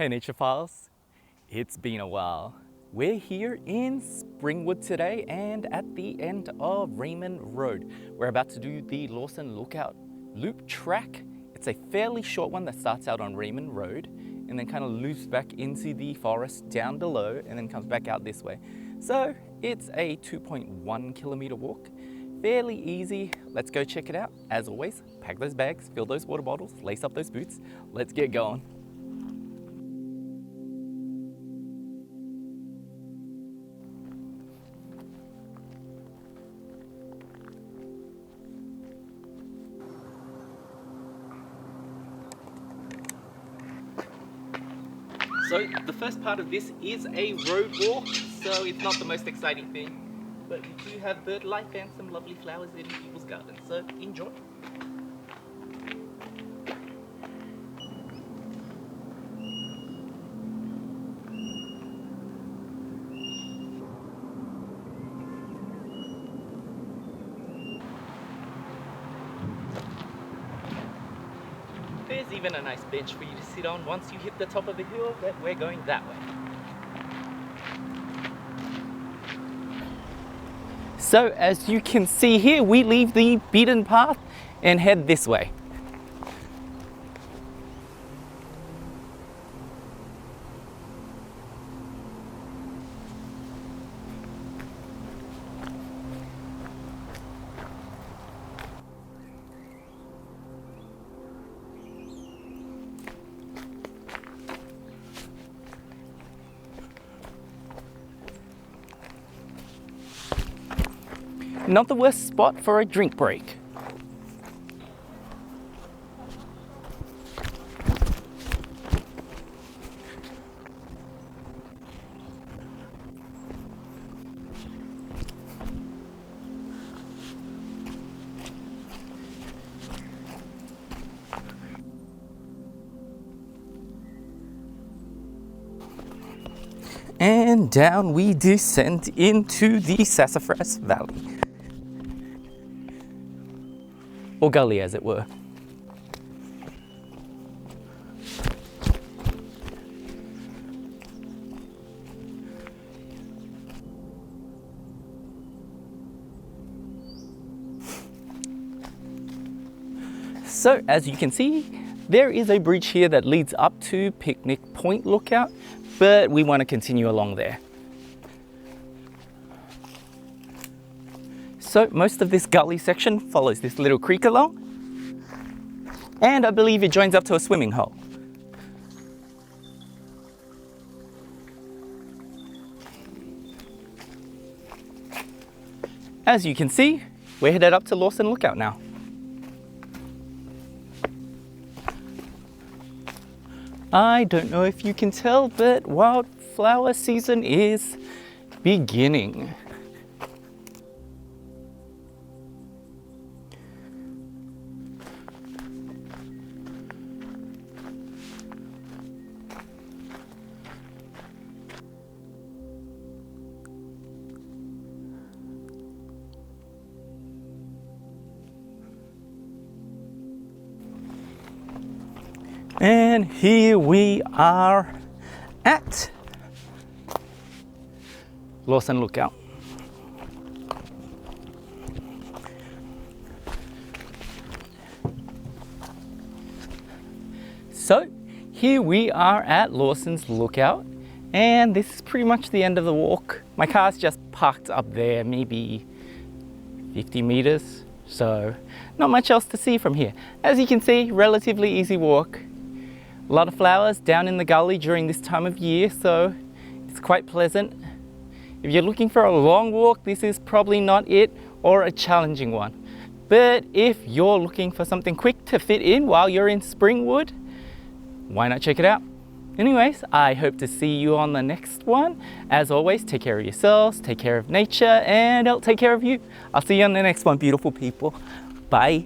Hey Nature Files, it's been a while. We're here in Springwood today and at the end of Raymond Road. We're about to do the Lawson Lookout Loop track. It's a fairly short one that starts out on Raymond Road and then kind of loops back into the forest down below and then comes back out this way. So it's a 2.1 kilometer walk. Fairly easy. Let's go check it out. As always, pack those bags, fill those water bottles, lace up those boots. Let's get going. So the first part of this is a road walk, so it's not the most exciting thing, but we do have bird life and some lovely flowers in people's gardens, so enjoy. There's even a nice bench for you to sit on once you hit the top of the hill, but we're going that way. So as you can see here, we leave the beaten path and head this way. Not the worst spot for a drink break. And down we descend into the Sassafras Valley. Or Gully, as it were. So, as you can see, there is a bridge here that leads up to Picnic Point Lookout, but we want to continue along there. So most of this gully section follows this little creek along, and I believe it joins up to a swimming hole. As you can see, we're headed up to Lawson Lookout now. I don't know if you can tell, but wildflower season is beginning. And here we are at Lawson Lookout. So here we are at Lawson's Lookout, and this is pretty much the end of the walk. My car's just parked up there, maybe 50 meters, so not much else to see from here. As you can see, relatively easy walk. A lot of flowers down in the gully during this time of year, so it's quite pleasant. If you're looking for a long walk, this is probably not it, or a challenging one. But if you're looking for something quick to fit in while you're in Springwood, why not check it out? Anyways, I hope to see you on the next one. As always, take care of yourselves, take care of nature, and I'll take care of you. I'll see you on the next one, beautiful people. Bye.